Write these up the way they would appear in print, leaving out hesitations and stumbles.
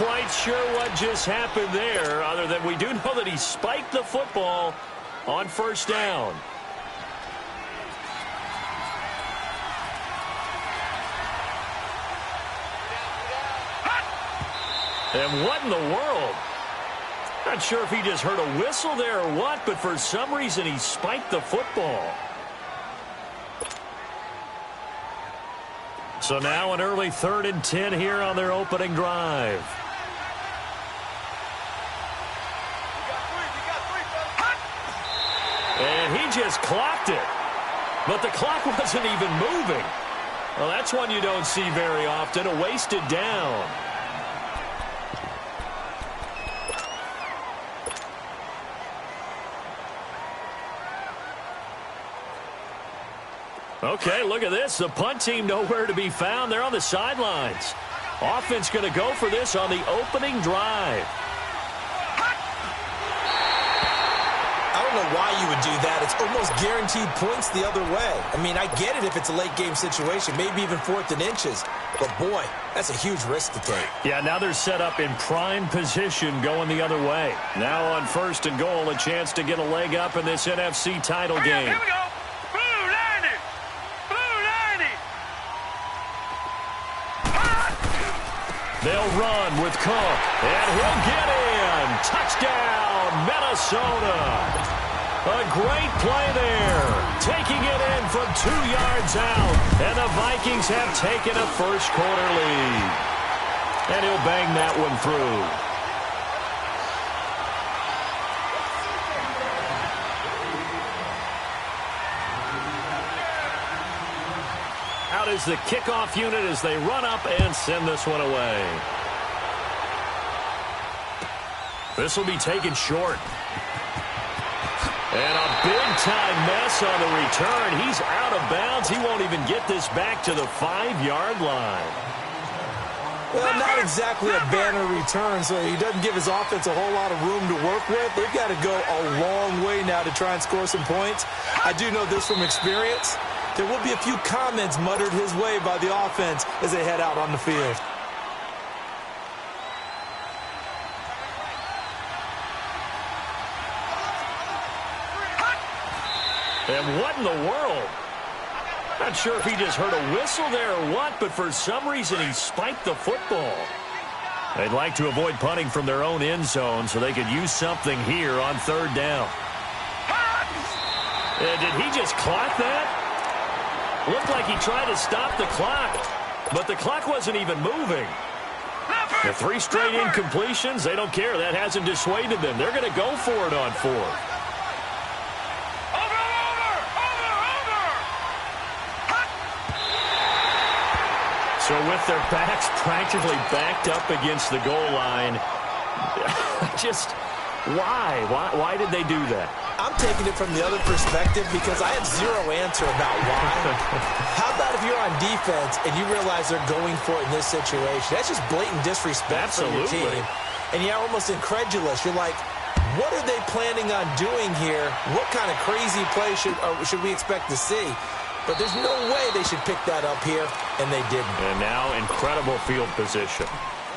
quite sure what just happened there, other than we do know that he spiked the football on first down. And what in the world? Not sure if he just heard a whistle there or what, but for some reason he spiked the football. So now an early 3rd and 10 here on their opening drive. And he just clocked it. But the clock wasn't even moving. Well, that's one you don't see very often, a wasted down. Okay, look at this. The punt team nowhere to be found. They're on the sidelines. Offense going to go for this on the opening drive. I don't know why you would do that. It's almost guaranteed points the other way. I mean, I get it if it's a late game situation, maybe even 4th and inches. But, boy, that's a huge risk to take. Yeah, now they're set up in prime position going the other way. Now on 1st and goal, a chance to get a leg up in this NFC title game. Here we go. They'll run with Cook, and he'll get in. Touchdown, Minnesota. A great play there. Taking it in from 2 yards out. And the Vikings have taken a first-quarter lead. And he'll bang that one through. Out is the kickoff unit as they run up and send this one away. This will be taken short. And a big-time mess on the return. He's out of bounds. He won't even get this back to the 5-yard line. Well, not exactly a banner return, so he doesn't give his offense a whole lot of room to work with. They've got to go a long way now to try and score some points. I do know this from experience. There will be a few comments muttered his way by the offense as they head out on the field. And what in the world? Not sure if he just heard a whistle there or what, but for some reason he spiked the football. They'd like to avoid punting from their own end zone so they could use something here on 3rd down. Did he just clock that? Looked like he tried to stop the clock, but the clock wasn't even moving. The 3 straight incompletions, they don't care. That hasn't dissuaded them. They're going to go for it on 4th. So with their backs practically backed up against the goal line, just why? Why did they do that? I'm taking it from the other perspective because I have zero answer about why. How about if you're on defense and you realize they're going for it in this situation? That's just blatant disrespect from your team. And you're almost incredulous. You're like, what are they planning on doing here? What kind of crazy play should we expect to see? But there's no way they should pick that up here, and they didn't. And now incredible field position.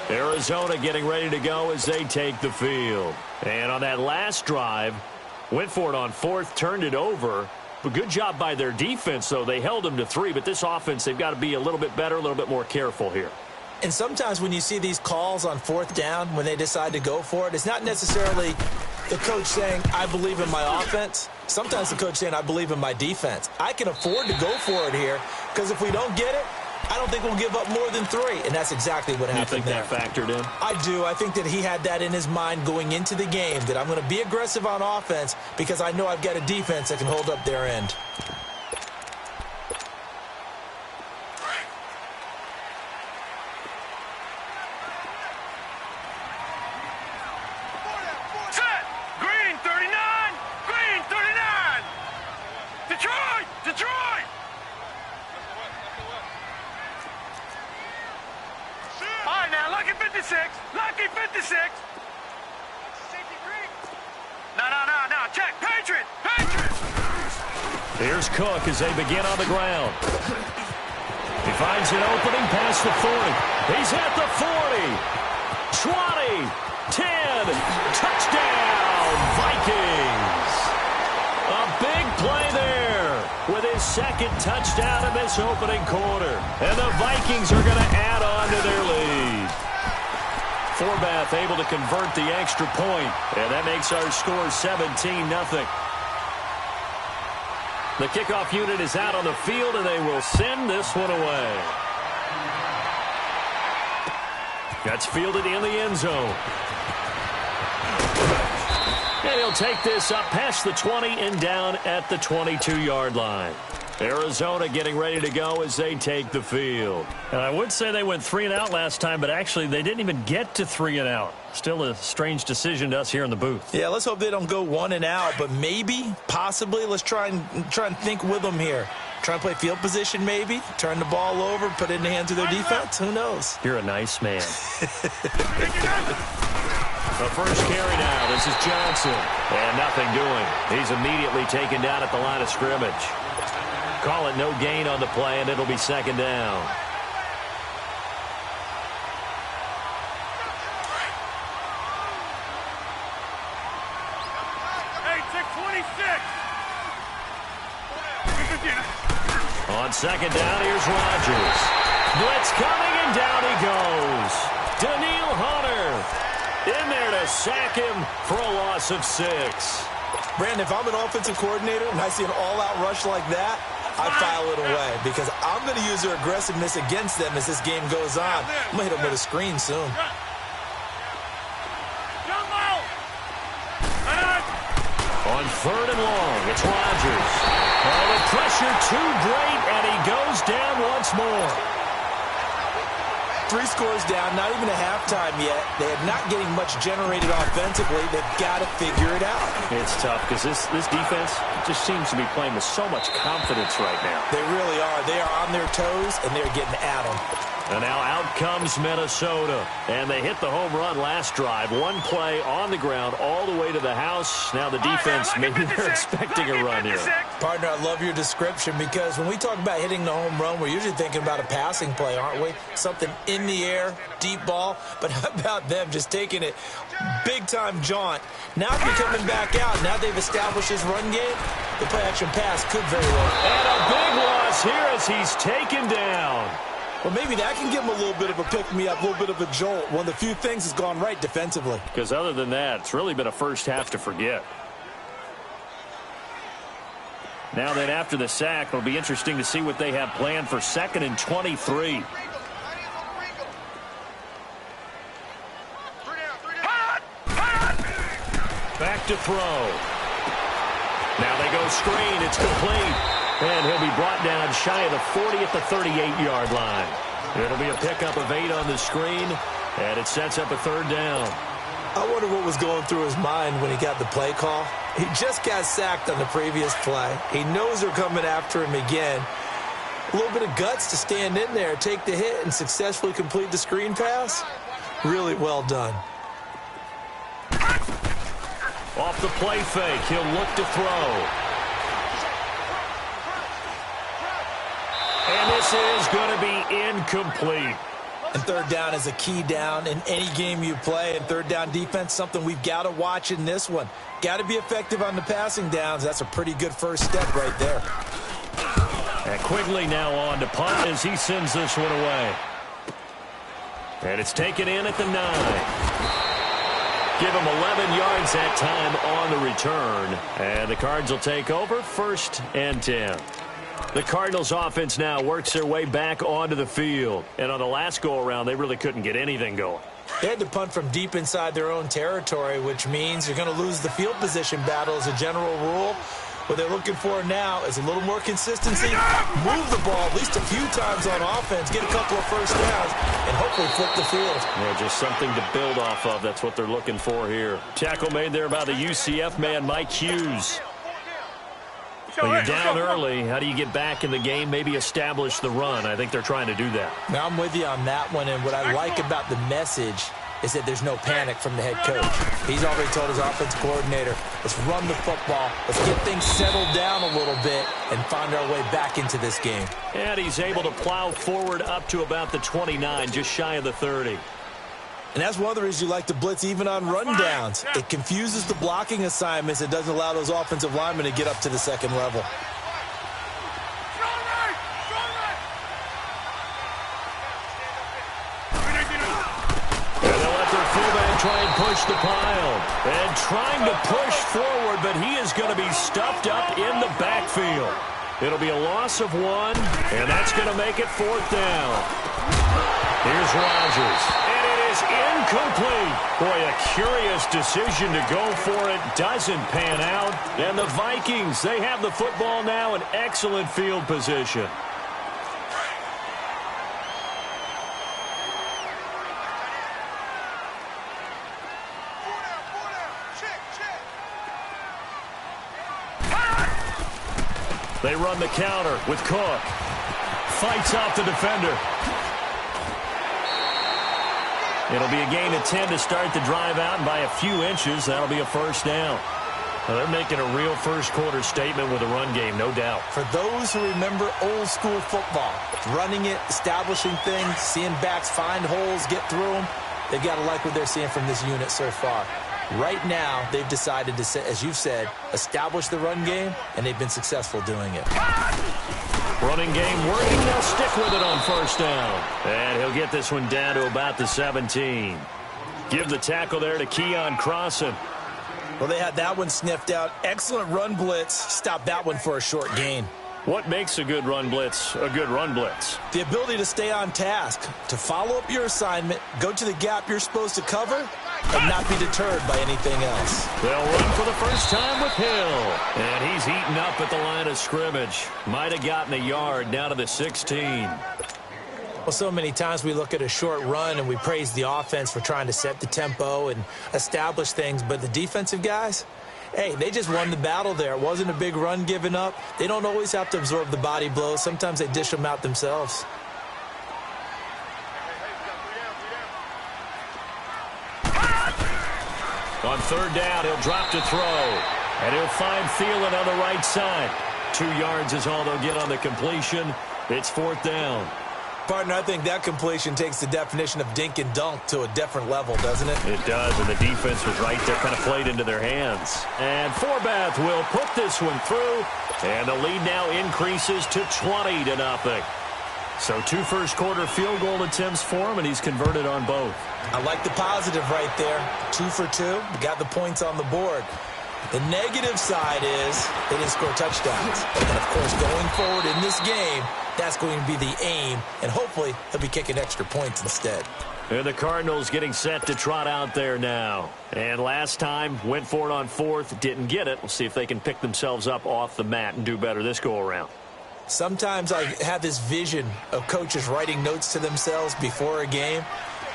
Arizona getting ready to go as they take the field. And on that last drive, went for it on 4th, turned it over. But good job by their defense, though. They held them to 3, but this offense, they've got to be a little bit better, a little bit more careful here. And sometimes when you see these calls on 4th down, when they decide to go for it, it's not necessarily the coach saying, I believe in my offense. Sometimes the coach saying, I believe in my defense. I can afford to go for it here because if we don't get it, I don't think we'll give up more than 3. And that's exactly what happened there. You think that factored in? I do. I think that he had that in his mind going into the game, that I'm going to be aggressive on offense because I know I've got a defense that can hold up their end. Lucky 56. No. Check. Patriot. Here's Cook as they begin on the ground. He finds an opening past the 40. He's at the 40. 20, 10, touchdown, Vikings. A big play there with his second touchdown in this opening quarter. And the Vikings are going to add on to their lead. Forbath able to convert the extra point, and that makes our score 17-0. The kickoff unit is out on the field, and they will send this one away. That's fielded in the end zone. And he'll take this up past the 20 and down at the 22-yard line. Arizona getting ready to go as they take the field. And I would say they went 3-and-out last time, but actually they didn't even get to 3-and-out. Still a strange decision to us here in the booth. Yeah, let's hope they don't go 1-and-out, but maybe, possibly, let's try and think with them here. Try and play field position maybe, turn the ball over, put it in the hands of their defense. Who knows? You're a nice man. The first carry now. This is Johnson. And nothing doing. He's immediately taken down at the line of scrimmage. Call it no gain on the play, and it'll be second down. Hey, 626. On second down, here's Rodgers. Blitz coming, and down he goes. Daniil Hunter in there to sack him for a loss of 6. Brandon, if I'm an offensive coordinator and I see an all-out rush like that, I file it away because I'm going to use their aggressiveness against them as this game goes on. I'm going to hit them with a screen soon. On third and long, it's Rodgers. Oh, the pressure too great, and he goes down once more. 3 scores down, not even a halftime yet. They are not getting much generated offensively. They've got to figure it out. It's tough because this defense just seems to be playing with so much confidence right now. They really are. They are on their toes, and they're getting at them. And now out comes Minnesota. And they hit the home run last drive. One play on the ground all the way to the house. Now the defense, maybe they're expecting a run here. Partner, I love your description because when we talk about hitting the home run, we're usually thinking about a passing play, aren't we? Something in the air, deep ball. But how about them just taking it big-time jaunt? Now they're coming back out. Now they've established his run game. The play-action pass could very well. And a big loss here as he's taken down. Well, maybe that can give him a little bit of a pick-me-up, a little bit of a jolt. One of the few things has gone right defensively. Because other than that, it's really been a first half to forget. Now then, after the sack, it'll be interesting to see what they have planned for 2nd and 23. Back to throw. Now they go screen. It's complete. And he'll be brought down shy of the 40 at the 38-yard line. It'll be a pickup of 8 on the screen, and it sets up a 3rd down. I wonder what was going through his mind when he got the play call. He just got sacked on the previous play. He knows they're coming after him again. A little bit of guts to stand in there, take the hit, and successfully complete the screen pass. Really well done. Off the play fake, he'll look to throw. And this is going to be incomplete. And 3rd down is a key down in any game you play. And 3rd down defense, something we've got to watch in this one. Got to be effective on the passing downs. That's a pretty good first step right there. And Quigley now on to punt as he sends this one away. And it's taken in at the 9. Give him 11 yards that time on the return. And the Cards will take over 1st and 10. The Cardinals offense now works their way back onto the field. And on the last go-around, they really couldn't get anything going. They had to punt from deep inside their own territory, which means you're going to lose the field position battle as a general rule. What they're looking for now is a little more consistency, move the ball at least a few times on offense, get a couple of first downs, and hopefully flip the field. Yeah, just something to build off of. That's what they're looking for here. Tackle made there by the UCF man, Mike Hughes. Well, you're down early. How do you get back in the game, maybe establish the run? I think they're trying to do that. Now, I'm with you on that one, and what I like about the message is that there's no panic from the head coach. He's already told his offensive coordinator, let's run the football, let's get things settled down a little bit and find our way back into this game. And he's able to plow forward up to about the 29, just shy of the 30. And that's one of the reasons you like to blitz even on rundowns. It confuses the blocking assignments. It doesn't allow those offensive linemen to get up to the second level. And they'll let their fullback try and push the pile. And trying to push forward, but he is going to be stuffed up in the backfield. It'll be a loss of 1, and that's going to make it 4th down. Here's Rodgers, and it is incomplete. Boy, a curious decision to go for it. Doesn't pan out. And the Vikings, they have the football now in excellent field position. They run the counter with Cook. Fights off the defender. It'll be a gain of 10 to start the drive out, and by a few inches, that'll be a 1st down. Well, they're making a real first-quarter statement with a run game, no doubt. For those who remember old-school football, running it, establishing things, seeing backs find holes, get through them, they've got to like what they're seeing from this unit so far. Right now, they've decided to, as you've said, establish the run game, and they've been successful doing it. Running game working. They'll stick with it on 1st down. And he'll get this one down to about the 17. Give the tackle there to Keon Crossan. Well, they had that one sniffed out. Excellent run blitz. Stop that one for a short gain. What makes a good run blitz a good run blitz? The ability to stay on task, to follow up your assignment, go to the gap you're supposed to cover, and not be deterred by anything else. They'll run for the first time with Hill. And he's eaten up at the line of scrimmage. Might have gotten a yard down to the 16. Well, so many times we look at a short run and we praise the offense for trying to set the tempo and establish things, but the defensive guys, hey, they just won the battle there. It wasn't a big run given up. They don't always have to absorb the body blows. Sometimes they dish them out themselves. On 3rd down, he'll drop to throw. And he'll find Thielen on the right side. 2 yards is all they'll get on the completion. It's 4th down. Partner, I think that completion takes the definition of dink and dunk to a different level, doesn't it? It does, and the defense was right there, kind of played into their hands. And Forbath will put this one through, and the lead now increases to 20-0. So 2 first-quarter field goal attempts for him, and he's converted on both. I like the positive right there. 2 for 2, got the points on the board. The negative side is they didn't score touchdowns. And, of course, going forward in this game, that's going to be the aim, and hopefully he'll be kicking extra points instead. And the Cardinals getting set to trot out there now. And last time, went for it on 4th, didn't get it. We'll see if they can pick themselves up off the mat and do better this go-around. Sometimes I have this vision of coaches writing notes to themselves before a game,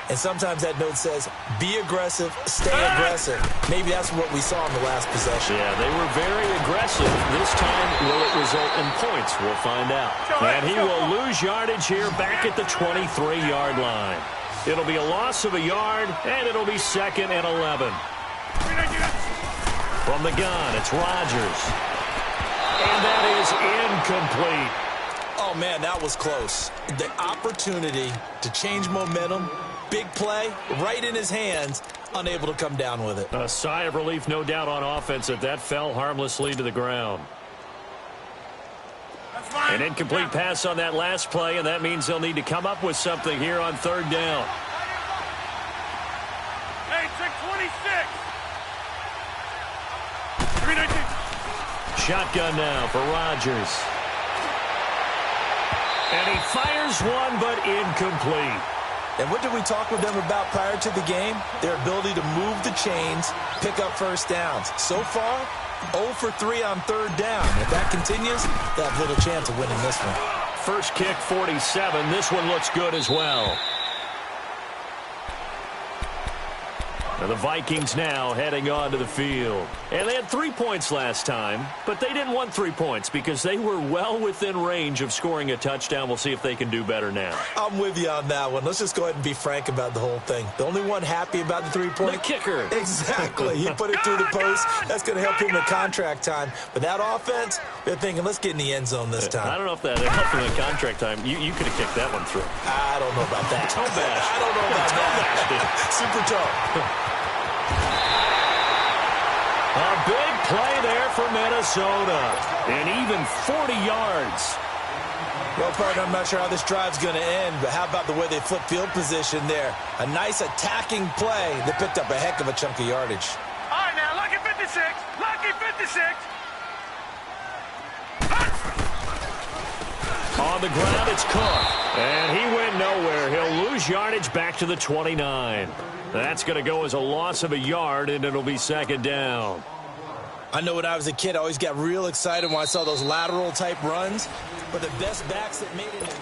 and sometimes that note says, be aggressive, stay aggressive. Maybe that's what we saw in the last possession. Yeah, they were very aggressive. This time, will it result in points? We'll find out. And he will lose yardage here back at the 23-yard line. It'll be a loss of a yard, and it'll be 2nd and 11. From the gun, it's Rodgers. And that is incomplete. Oh, man, that was close. The opportunity to change momentum, big play, right in his hands, unable to come down with it. A sigh of relief, no doubt, on offense that fell harmlessly to the ground. An incomplete pass on that last play, and that means they'll need to come up with something here on 3rd down. Hey, check 26. 319. Shotgun now for Rodgers. And he fires one, but incomplete. And what did we talk with them about prior to the game? Their ability to move the chains, pick up first downs. So far, 0 for 3 on 3rd down. If that continues, they have little chance of winning this one. First kick, 47. This one looks good as well. And The Vikings now heading onto the field. And they had 3 points last time, but they didn't want 3 points because they were well within range of scoring a touchdown. We'll see if they can do better now. I'm with you on that one. Let's just go ahead and be frank about the whole thing. The only one happy about the 3-point? The kicker. Exactly. He put it through the post. That's going to help him in contract time. But that offense, they're thinking, let's get in the end zone this time. I don't know if that helped him in contract time. You could have kicked that one through. I don't know about that. Toe bash. I don't know about that. Super toe. A big play there for Minnesota. And even 40 yards. Well, partner, I'm not sure how this drive's going to end, but how about the way they flip field position there? A nice attacking play that picked up a heck of a chunk of yardage. All right, now, lucky 56. Lucky 56. On the ground, it's Cook. And he went nowhere. He'll lose yardage back to the 29. That's going to go as a loss of a yard, and it'll be second down. I know when I was a kid, I always got real excited when I saw those lateral-type runs, but the best backs that made it...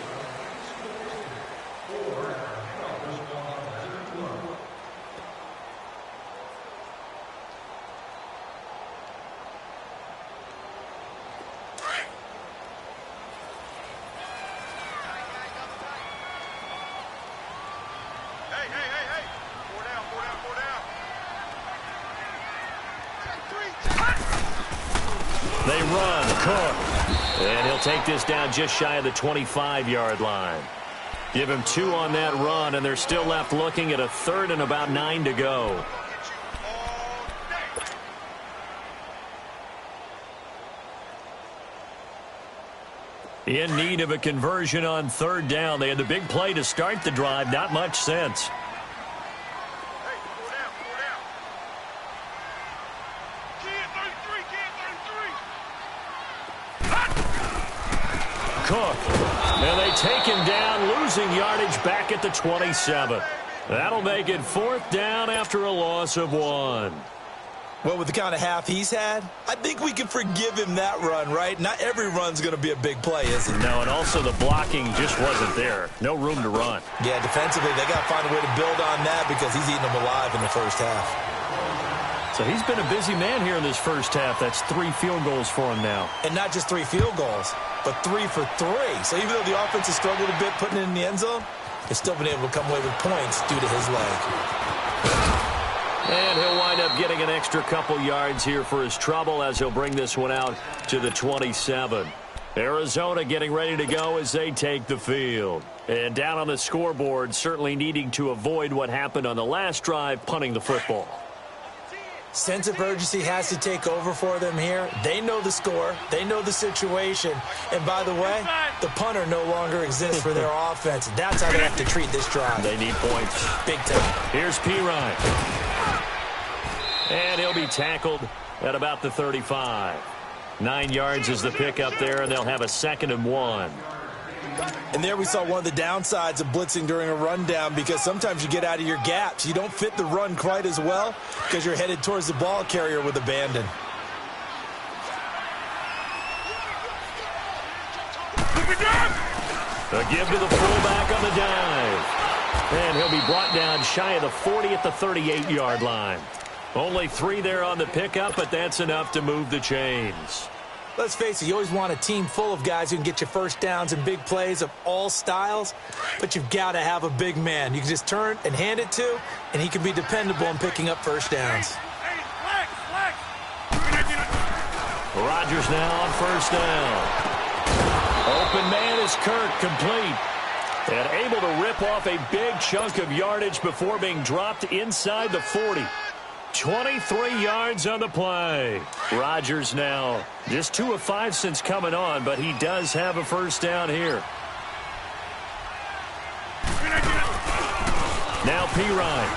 They run, Cook. And he'll take this down just shy of the 25-yard line. Give him 2 on that run, and they're still left looking at a 3rd and about 9 to go. In need of a conversion on 3rd down. They had the big play to start the drive. Not much sense. Cook. And they take him down, losing yardage back at the 27. That'll make it 4th down after a loss of 1. Well, with the kind of half he's had, I think we can forgive him that run, right? Not every run's going to be a big play, is it? No, and also the blocking just wasn't there. No room to run. Yeah, defensively, they got to find a way to build on that because he's eating them alive in the first half. So he's been a busy man here in this first half. That's 3 field goals for him now. And not just 3 field goals, but 3 for 3. So even though the offense has struggled a bit putting it in the end zone, they've still been able to come away with points due to his leg. And he'll wind up getting an extra couple yards here for his trouble as he'll bring this one out to the 27. Arizona getting ready to go as they take the field. And down on the scoreboard, certainly needing to avoid what happened on the last drive, punting the football. Sense of urgency has to take over for them here. They know the score. They know the situation. And by the way, the punter no longer exists for their offense. That's how they have to treat this drive. They need points. Big time. Here's Pirine. And he'll be tackled at about the 35. 9 yards is the pickup there, and they'll have a 2nd and 1. And there we saw one of the downsides of blitzing during a rundown because sometimes you get out of your gaps. You don't fit the run quite as well because you're headed towards the ball carrier with abandon. A give to the fullback on the dive. And he'll be brought down shy of the 40 at the 38-yard line. Only 3 there on the pickup, but that's enough to move the chains. Let's face it, you always want a team full of guys who can get you first downs and big plays of all styles, but you've got to have a big man you can just turn and hand it to, and he can be dependable in picking up first downs. Rodgers now on first down. Open man is Kirk, complete. And able to rip off a big chunk of yardage before being dropped inside the 40. 23 yards on the play. Rodgers now just 2 of 5 since coming on, but he does have a first down here. Now Pirine.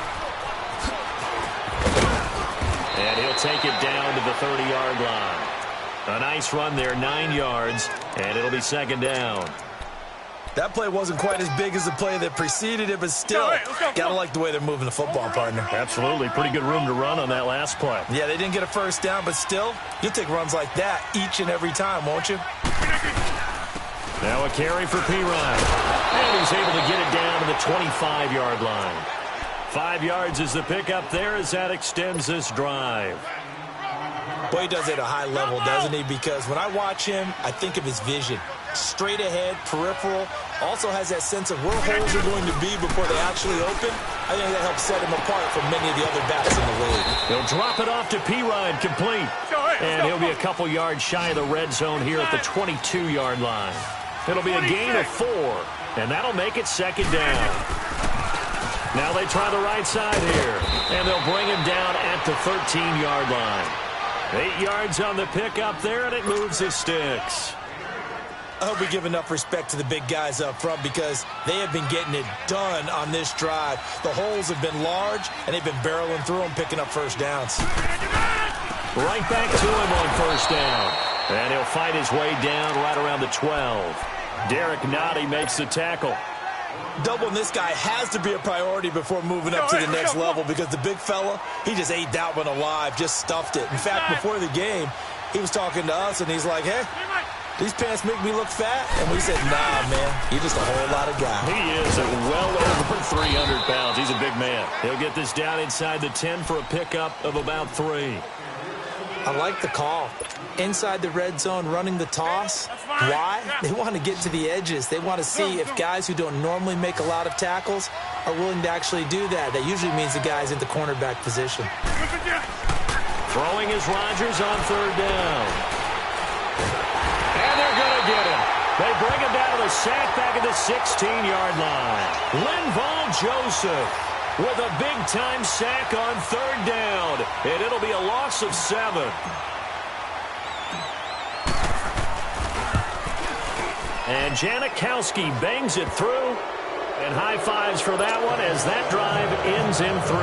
And he'll take it down to the 30-yard line. A nice run there, 9 yards, and it'll be 2nd down. That play wasn't quite as big as the play that preceded it, but still, gotta like the way they're moving the football, partner. Absolutely. Pretty good room to run on that last play. Yeah, they didn't get a first down, but still, you'll take runs like that each and every time, won't you? Now a carry for Pirine. And he's able to get it down to the 25-yard line. 5 yards is the pickup there as that extends this drive. Boy, he does it at a high level, doesn't he? Because when I watch him, I think of his vision. Straight ahead, peripheral. Also has that sense of where holes are going to be before they actually open. I think that helps set him apart from many of the other backs in the league. He'll drop it off to P-Ryan, complete. And he'll be a couple yards shy of the red zone here at the 22-yard line. It'll be a gain of 4, and that'll make it second down. Now they try the right side here, and they'll bring him down at the 13-yard line. 8 yards on the pickup there, and it moves the sticks. I hope we give enough respect to the big guys up front because they have been getting it done on this drive. The holes have been large, and they've been barreling through them, picking up first downs. Right back to him on first down. And he'll fight his way down right around the 12. Derek Nottie makes the tackle. Doubling this guy has to be a priority before moving up to the next level because the big fella, he just ate that one alive, just stuffed it. In fact, before the game, he was talking to us, and he's like, hey, these pants make me look fat. And we said, nah, man, you're just a whole lot of guy. He is at well over 300 pounds. He's a big man. He'll get this down inside the 10 for a pickup of about 3. I like the call. Inside the red zone, running the toss. Why? They want to get to the edges. They want to see if guys who don't normally make a lot of tackles are willing to actually do that. That usually means the guy's in the cornerback position. Throwing is Rodgers on third down. And they're going to get him. They bring him down to the sack back at the 16-yard line. Linval Joseph with a big-time sack on third down. And it'll be a loss of 7. And Janikowski bangs it through. And high fives for that one as that drive ends in 3.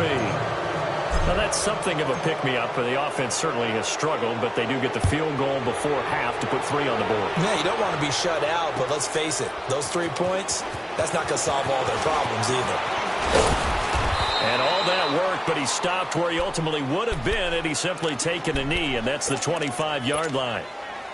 Now, that's something of a pick-me-up. The offense certainly has struggled, but they do get the field goal before half to put 3 on the board. Yeah, you don't want to be shut out, but let's face it. Those 3 points, that's not going to solve all their problems either. And all that work, but he stopped where he ultimately would have been had he simply taken a knee, and that's the 25-yard line.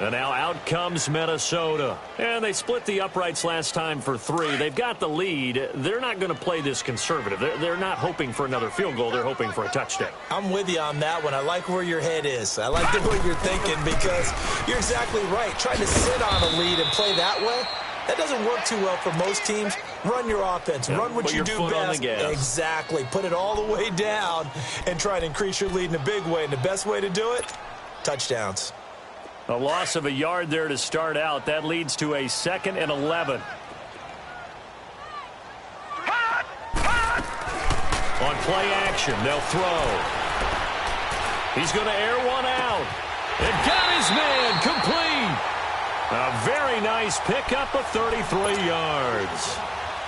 And now out comes Minnesota. And they split the uprights last time for 3. They've got the lead. They're not going to play this conservative. They're not hoping for another field goal. They're hoping for a touchdown. I'm with you on that one. I like where your head is. I like the way you're thinking because you're exactly right. Trying to sit on a lead and play that way, that doesn't work too well for most teams. Run your offense. Run what you do best. Exactly. Put it all the way down and try to increase your lead in a big way. And the best way to do it, touchdowns. A loss of a yard there to start out. That leads to a 2nd and 11. On play action, they'll throw. He's going to air one out. And got his man complete. A very nice pickup of 33 yards.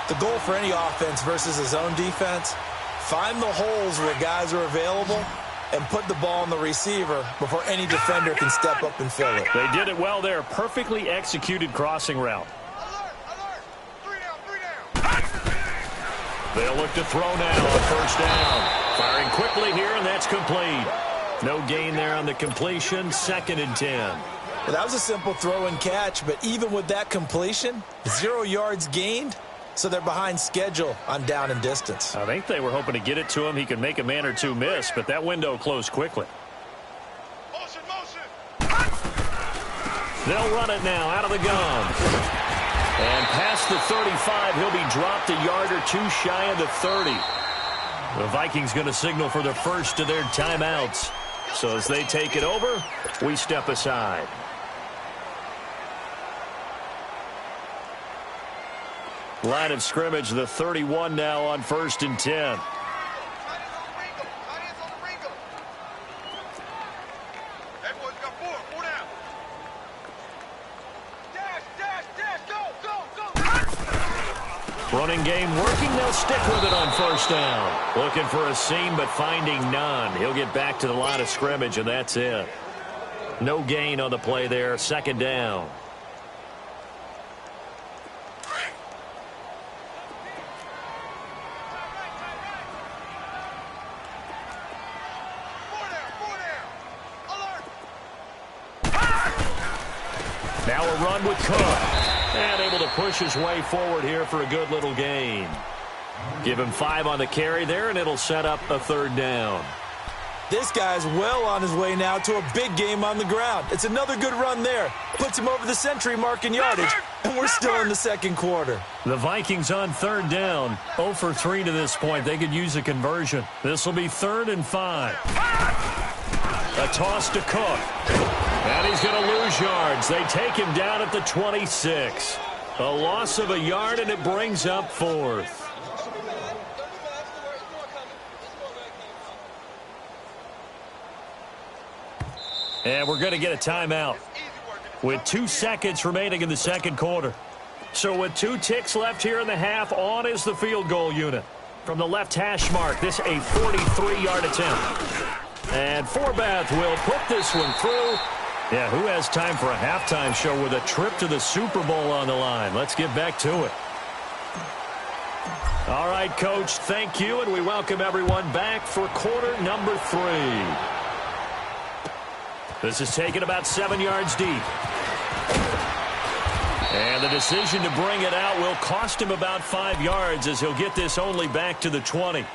The goal for any offense versus his own defense, find the holes where guys are available and put the ball on the receiver before any defender can step up and fill it. They did it well there. Perfectly executed crossing route. They'll look to throw now on first down. Firing quickly here, and that's complete. No gain there on the completion. 2nd and 10. Well, that was a simple throw and catch, but even with that completion, 0 yards gained. So they're behind schedule on down and distance. I think they were hoping to get it to him. He could make a man or 2 miss, but that window closed quickly. Motion. They'll run it now out of the gun. And past the 35, he'll be dropped a yard or 2 shy of the 30. The Vikings going to signal for the first of their timeouts. So as they take it over, we step aside. Line of scrimmage, the 31 now on 1st and 10. Running game working. They'll stick with it on first down. Looking for a seam, but finding none. He'll get back to the line of scrimmage, and that's it. No gain on the play there. 2nd down. Now a run with Cook. And able to push his way forward here for a good little gain. Give him 5 on the carry there, and it'll set up a 3rd down. This guy's well on his way now to a big game on the ground. It's another good run there. Puts him over the century mark in yardage, and we're still in the second quarter. The Vikings on 3rd down. 0 for 3 to this point. They could use a conversion. This will be 3rd and 5. A toss to Cook. And he's going to lose yards. They take him down at the 26. A loss of a yard, and it brings up 4th. And we're going to get a timeout with 2 seconds remaining in the second quarter. So with 2 ticks left here in the half, on is the field goal unit. From the left hash mark, this a 43-yard attempt. And Forbath will put this one through. Yeah, who has time for a halftime show with a trip to the Super Bowl on the line? Let's get back to it. All right, Coach, thank you, and we welcome everyone back for quarter number 3. This is taken about 7 yards deep. And the decision to bring it out will cost him about 5 yards as he'll get this only back to the 20.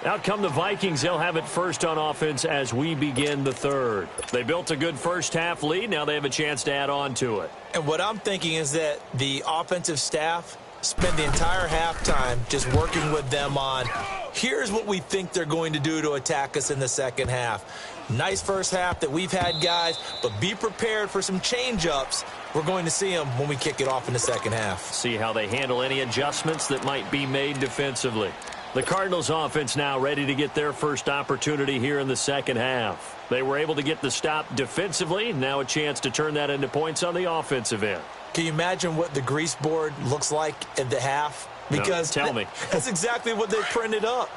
Out come the Vikings. They'll have it first on offense as we begin the 3rd. They built a good first-half lead. Now they have a chance to add on to it. And what I'm thinking is that the offensive staff spend the entire halftime just working with them on, here's what we think they're going to do to attack us in the second half. Nice first half that we've had, guys, but be prepared for some change-ups. We're going to see them when we kick it off in the second half. See how they handle any adjustments that might be made defensively. The Cardinals offense now ready to get their first opportunity here in the second half. They were able to get the stop defensively. Now a chance to turn that into points on the offensive end. Can you imagine what the grease board looks like at the half? Because no, tell me. That's exactly what they printed up.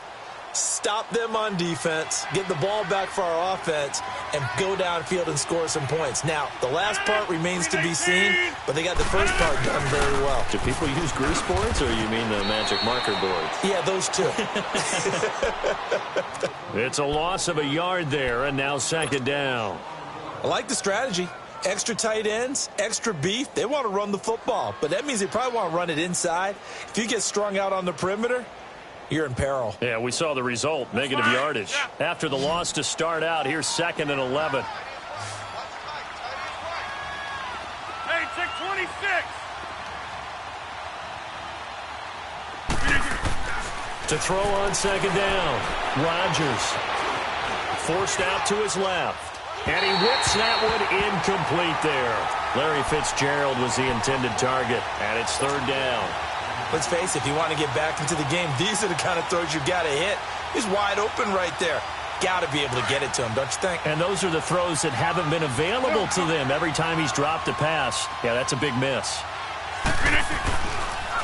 Stop them on defense, get the ball back for our offense, and go downfield and score some points. Now, the last part remains to be seen, but they got the first part done very well. Do people use grease boards, or you mean the magic marker boards? Yeah, those two. It's a loss of a yard there, and now 2nd down. I like the strategy. Extra tight ends, extra beef. They want to run the football, but that means they probably want to run it inside. If you get strung out on the perimeter, you're in peril. Yeah, we saw the result, negative yardage. After the loss to start out, here's 2nd and 11. Hey, check 26. To throw on 2nd down, Rodgers forced out to his left. And he whips that one incomplete there. Larry Fitzgerald was the intended target, and it's 3rd down. Let's face it, if you want to get back into the game, these are the kind of throws you got to hit. He's wide open right there. Got to be able to get it to him, don't you think? And those are the throws that haven't been available to them every time he's dropped a pass. Yeah, that's a big miss.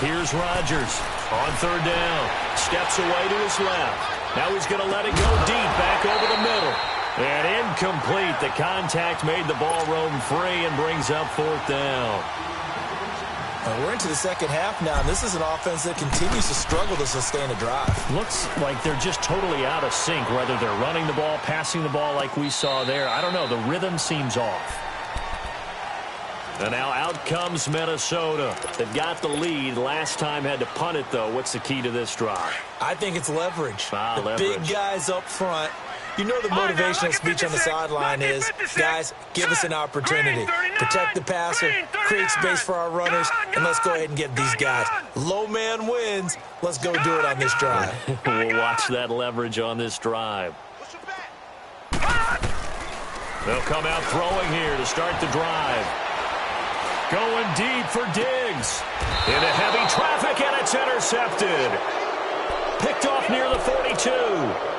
Here's Rodgers on 3rd down. Steps away to his left. Now he's going to let it go deep back over the middle. And incomplete. The contact made the ball roam free and brings up 4th down. We're into the second half now, and this is an offense that continues to struggle to sustain a drive. Looks like they're just totally out of sync, whether they're running the ball, passing the ball like we saw there. I don't know. The rhythm seems off. And now out comes Minnesota. They've got the lead. Last time had to punt it, though. What's the key to this drive? I think it's leverage. Leverage. Big guys up front. You know the motivational speech on the sideline is, guys, give us an opportunity. Protect the passer, create space for our runners, and let's go ahead and get these guys. Low man wins. Let's go do it on this drive. We'll watch that leverage on this drive. They'll come out throwing here to start the drive. Going deep for Diggs. Into heavy traffic, and it's intercepted. Picked off near the 42.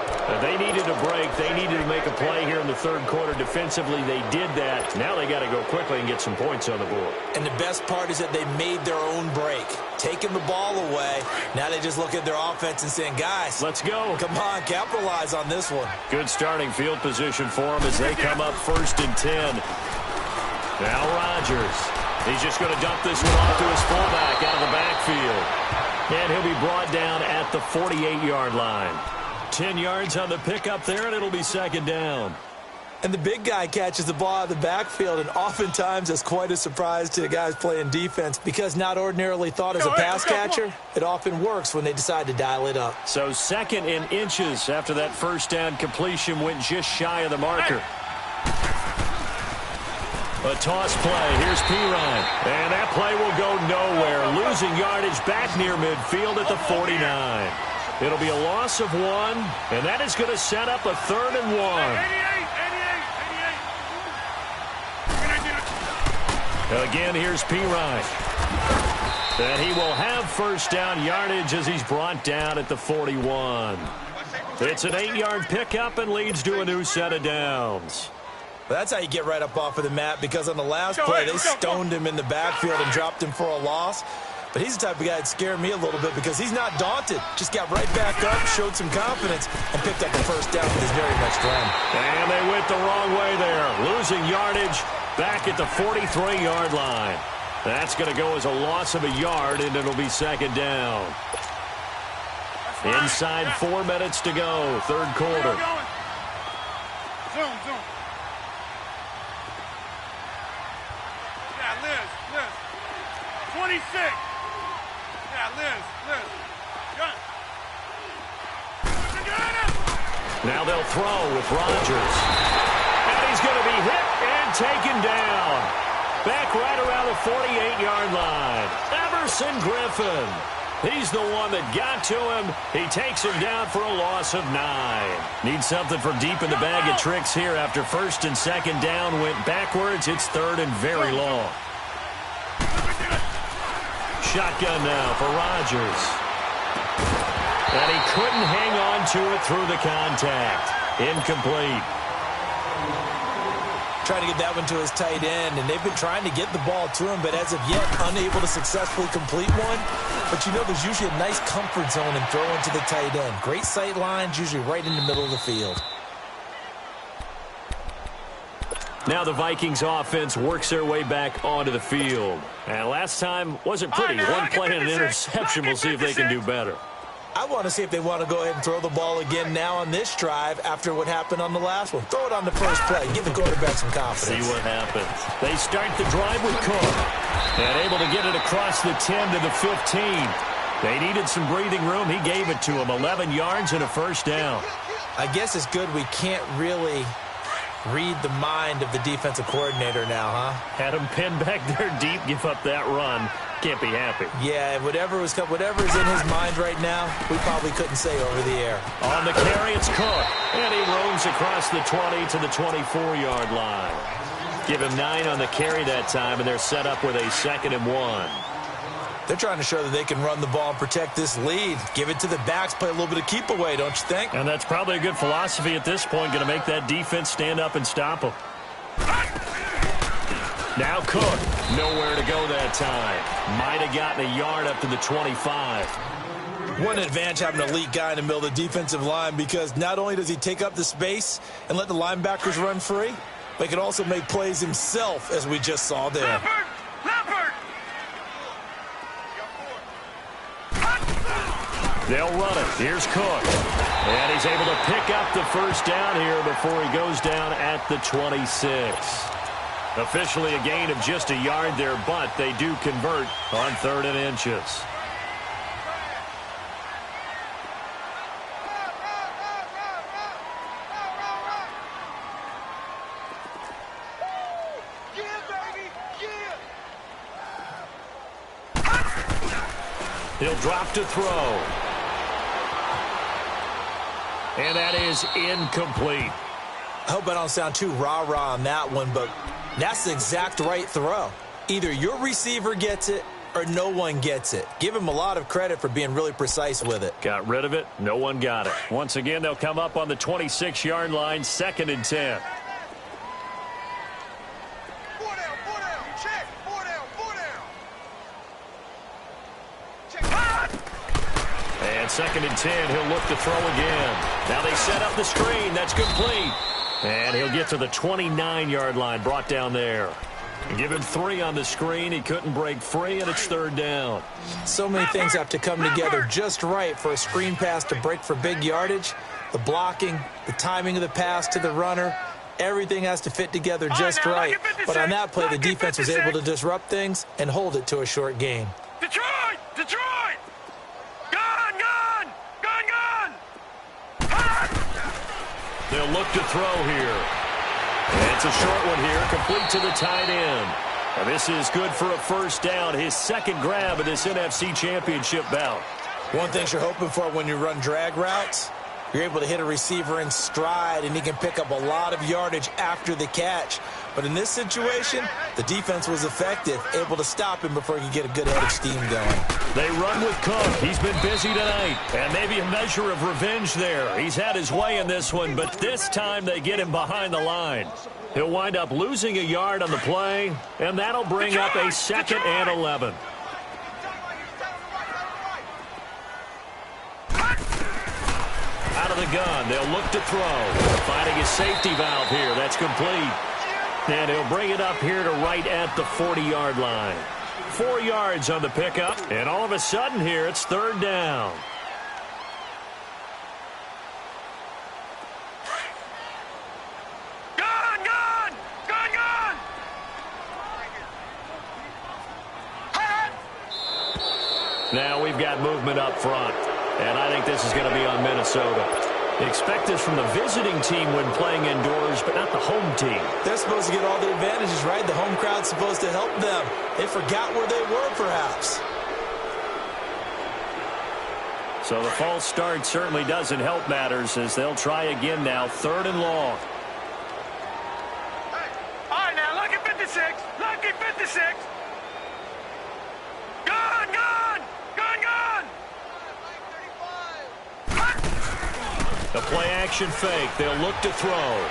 They needed a break. They needed to make a play here in the 3rd quarter. Defensively, they did that. Now they got to go quickly and get some points on the board. And the best part is that they made their own break. Taking the ball away. Now they just look at their offense and saying, guys, let's go. Come on, capitalize on this one. Good starting field position for them as they come up 1st and 10. Now Rodgers. He's just going to dump this one off to his fullback out of the backfield. And he'll be brought down at the 48-yard line. 10 yards on the pickup there, and it'll be 2nd down. And the big guy catches the ball out of the backfield, and oftentimes it's quite a surprise to the guys playing defense because not ordinarily thought as a pass catcher, it often works when they decide to dial it up. So 2nd and inches after that first down completion went just shy of the marker. A toss play. Here's Pirine. And that play will go nowhere. Losing yardage back near midfield at the 49. It'll be a loss of 1, and that is going to set up a 3rd and 1. Again, here's Pirine. And he will have first down yardage as he's brought down at the 41. It's an 8-yard pickup and leads to a new set of downs. Well, that's how you get right up off of the mat, because on the last play, they stoned him in the backfield and dropped him for a loss. But he's the type of guy that scared me a little bit because he's not daunted. Just got right back up, showed some confidence, and picked up the first down with his very next run. And they went the wrong way there. Losing yardage back at the 43-yard line. That's going to go as a loss of a yard, and it'll be 2nd down. Inside 4 minutes to go, 3rd quarter. Zoom. Yeah, Liz. 26. Yeah, Liz. Gun. Now they'll throw with Rodgers. And he's going to be hit and taken down. Back right around the 48-yard line. Everson Griffin. He's the one that got to him. He takes him down for a loss of 9. Needs something for deep in the bag of tricks here after 1st and 2nd down went backwards. It's 3rd and very long. Shotgun now for Rodgers. And he couldn't hang on to it through the contact. Incomplete. Trying to get that one to his tight end, and they've been trying to get the ball to him, but as of yet, unable to successfully complete one. But you know there's usually a nice comfort zone in throwing to the tight end. Great sight lines, usually right in the middle of the field. Now the Vikings offense works their way back onto the field. And last time wasn't pretty. One play and an interception. We'll see if they can do better. I want to see if they want to go ahead and throw the ball again now on this drive after what happened on the last one. Throw it on the first play. Give the quarterback some confidence. See what happens. They start the drive with Cook. And able to get it across the 10 to the 15. They needed some breathing room. He gave it to him. 11 yards and a first down. I guess it's good we can't really read the mind of the defensive coordinator now, huh? Had him pinned back there deep, give up that run. Can't be happy. Yeah, whatever is in his mind right now, we probably couldn't say over the air. On the carry, it's Cook. And he roams across the 20 to the 24-yard line. Give him 9 on the carry that time, and they're set up with a 2nd and 1. They're trying to show that they can run the ball and protect this lead. Give it to the backs, play a little bit of keep away, don't you think? And that's probably a good philosophy at this point, going to make that defense stand up and stop them. Now Cook, nowhere to go that time. Might have gotten a yard up to the 25. One advantage having an elite guy in the middle of the defensive line, because not only does he take up the space and let the linebackers run free, but he can also make plays himself, as we just saw there. They'll run it. Here's Cook. And he's able to pick up the first down here before he goes down at the 26. Officially a gain of just a yard there, but they do convert on 3rd and inches. He'll drop to throw. And that is incomplete. I hope I don't sound too rah-rah on that one, but that's the exact right throw. Either your receiver gets it or no one gets it. Give him a lot of credit for being really precise with it. Got rid of it. No one got it. Once again, they'll come up on the 26-yard line, 2nd and 10. And 2nd and 10, he'll look to throw again. Now they set up the screen. That's complete. And he'll get to the 29-yard line, brought down there. Give him 3 on the screen. He couldn't break free, and it's 3rd down. So many things have to come together just right for a screen pass to break for big yardage. The blocking, the timing of the pass to the runner, Everything has to fit together just right. But on that play, the defense was able to disrupt things and hold it to a short game. Detroit! Detroit! Gun! Gun! Gun! Gun! Hot! They'll look to throw here. And it's a short one here, complete to the tight end. And this is good for a first down, his second grab of this NFC Championship bout. One thing you're hoping for when you run drag routes, you're able to hit a receiver in stride, and he can pick up a lot of yardage after the catch. But in this situation, the defense was effective, able to stop him before he could get a good head of steam going. They run with Cook. He's been busy tonight. And maybe a measure of revenge there. He's had his way in this one, but this time they get him behind the line. He'll wind up losing a yard on the play, and that'll bring up a second and 11. Out of the gun, they'll look to throw. Finding his safety valve here. That's complete. And he'll bring it up here to right at the 40-yard line. 4 yards on the pickup, and all of a sudden here, it's third down. Gun! Gun! Gun! Gun! Hot! Now we've got movement up front, and I think this is going to be on Minnesota. Expect this from the visiting team when playing indoors, but not the home team. They're supposed to get all the advantages, right? The home crowd's supposed to help them. They forgot where they were, perhaps. So the false start certainly doesn't help matters as they'll try again now, third and long. All right, now, lucky 56. Lucky 56. Gun! Gun! Gun! Gun! The play-action fake. They'll look to throw.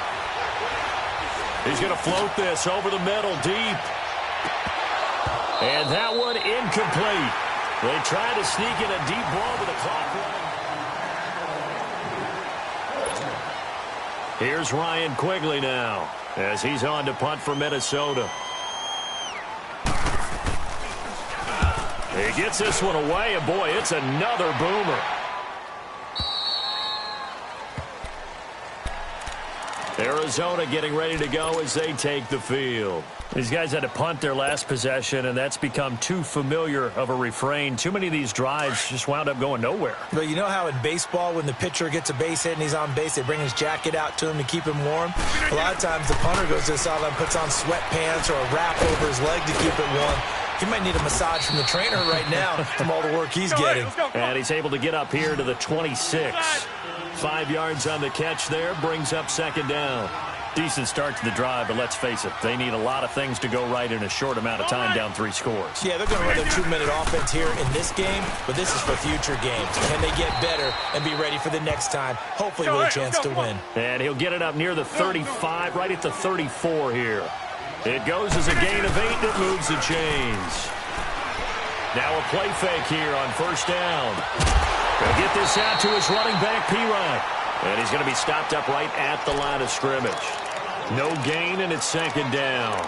He's going to float this over the middle, deep. And that one incomplete. They try to sneak in a deep ball with the clock running. Here's Ryan Quigley now as he's on to punt for Minnesota. He gets this one away, and boy, it's another boomer. Arizona getting ready to go as they take the field. These guys had to punt their last possession, and that's become too familiar of a refrain. Too many of these drives just wound up going nowhere. But you know how in baseball, when the pitcher gets a base hit and he's on base, they bring his jacket out to him to keep him warm? A lot of times the punter goes to the sideline, puts on sweatpants or a wrap over his leg to keep it warm. He might need a massage from the trainer right now from all the work he's getting. And he's able to get up here to the 26. 5 yards on the catch there, brings up second down. Decent start to the drive, but let's face it, they need a lot of things to go right in a short amount of time, down 3 scores. Yeah, they're going to run their 2-minute offense here in this game, but this is for future games. Can they get better and be ready for the next time, hopefully with a chance to win? And he'll get it up near the 35, right at the 34 here. It goes as a gain of 8 that moves the chains. Now a play fake here on first down. He'll get this out to his running back, P-Rod. And he's going to be stopped up right at the line of scrimmage. No gain, and it's second down.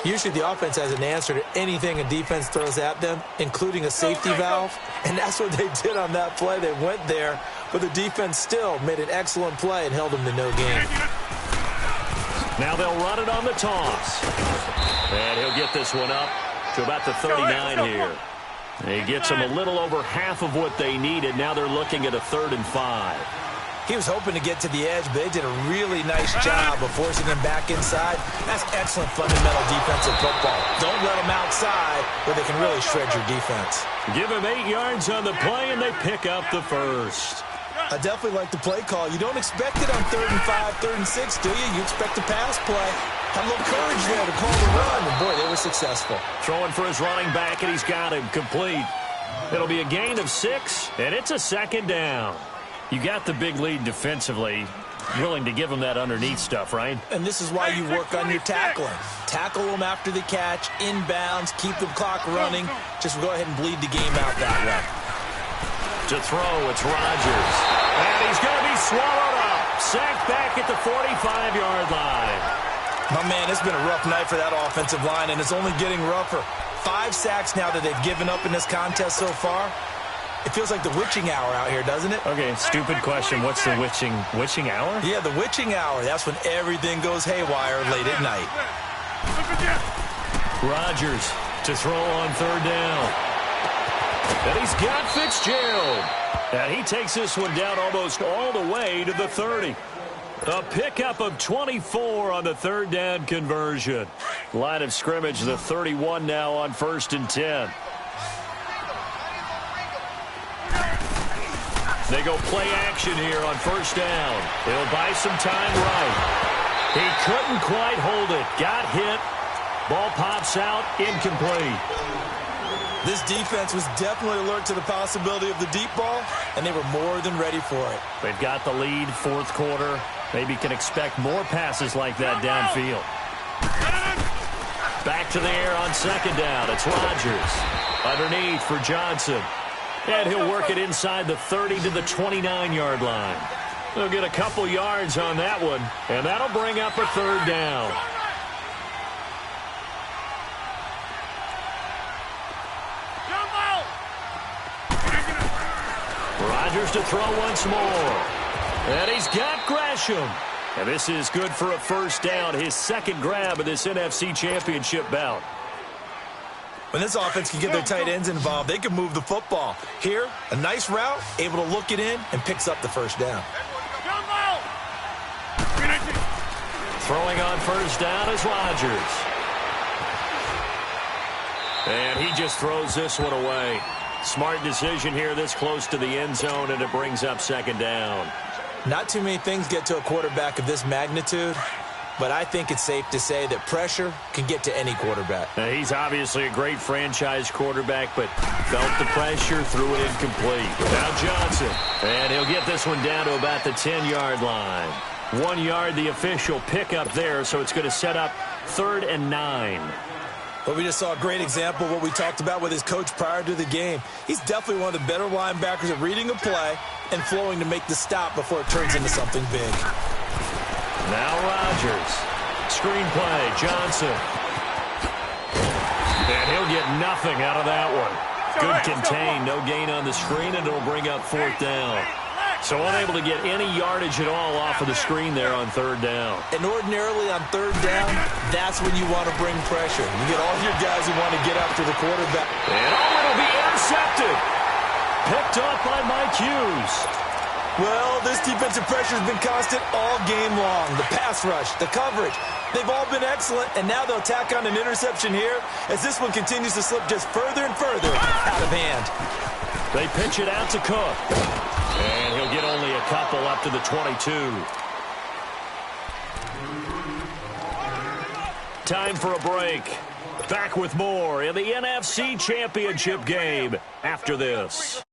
Usually the offense has an answer to anything a defense throws at them, including a safety valve. And that's what they did on that play. They went there, but the defense still made an excellent play and held them to no gain. Now they'll run it on the toss. And he'll get this one up to about the 39 here. He gets them a little over half of what they needed. Now they're looking at a 3rd and 5. He was hoping to get to the edge, but they did a really nice job of forcing him back inside. That's excellent fundamental defensive football. Don't let them outside where they can really shred your defense. Give him 8 yards on the play, and they pick up the first. I definitely like the play call. You don't expect it on 3rd and 5, 3rd and 6, do you? You expect a pass play. Had a little courage there to call the run, and boy, they were successful. Throwing for his running back, and he's got him complete. It'll be a gain of 6, and it's a second down. You got the big lead defensively, willing to give them that underneath stuff, right? And this is why you work on your tackling. Tackle them after the catch, inbounds, keep the clock running. Just go ahead and bleed the game out that way. To throw, it's Rodgers. And he's going to be swallowed up. Sacked back at the 45-yard line. My man, it's been a rough night for that offensive line, and it's only getting rougher. 5 sacks now that they've given up in this contest so far. It feels like the witching hour out here, doesn't it? Okay, stupid question. What's the witching hour? Yeah, the witching hour. That's when everything goes haywire late at night. Rodgers to throw on third down. And he's got Fitzgerald. And he takes this one down almost all the way to the 30. A pickup of 24 on the third down conversion. Line of scrimmage, the 31 now on 1st and 10. They go play action here on 1st down. He'll buy some time right. He couldn't quite hold it. Got hit. Ball pops out, incomplete. This defense was definitely alert to the possibility of the deep ball, and they were more than ready for it. They've got the lead, 4th quarter. Maybe can expect more passes like that downfield. Back to the air on 2nd down. It's Rodgers. Underneath for Johnson. And he'll work it inside the 30 to the 29-yard line. They'll get a couple yards on that one, and that'll bring up a 3rd down. Rodgers to throw once more. And he's got Gresham. And this is good for a 1st down, his 2nd grab of this NFC Championship bout. When this offense can get their tight ends involved, they can move the football. Here, a nice route, able to look it in, and picks up the 1st down. Throwing on 1st down is Rodgers. And he just throws this one away. Smart decision here this close to the end zone, and it brings up 2nd down. Not too many things get to a quarterback of this magnitude, but I think it's safe to say that pressure can get to any quarterback. Now, he's obviously a great franchise quarterback, but felt the pressure, threw it incomplete. Now Johnson, and he'll get this one down to about the 10-yard line. 1 yard, the official pickup there, so it's going to set up 3rd and 9. But we just saw a great example of what we talked about with his coach prior to the game. He's definitely one of the better linebackers at reading a play and flowing to make the stop before it turns into something big. Now Rodgers. Screen play, Johnson. And he'll get nothing out of that one. Good contain, no gain on the screen, and it'll bring up 4th down. So unable to get any yardage at all off of the screen there on 3rd down. And ordinarily on 3rd down, that's when you want to bring pressure. You get all your guys who want to get after the quarterback. And it'll be intercepted. Picked off by Mike Hughes. Well, this defensive pressure has been constant all game long. The pass rush, the coverage, they've all been excellent, and now they'll tack on an interception here as this one continues to slip just further and further out of hand. They pitch it out to Cook. And he'll get only a couple up to the 22. Time for a break. Back with more in the NFC Championship game after this.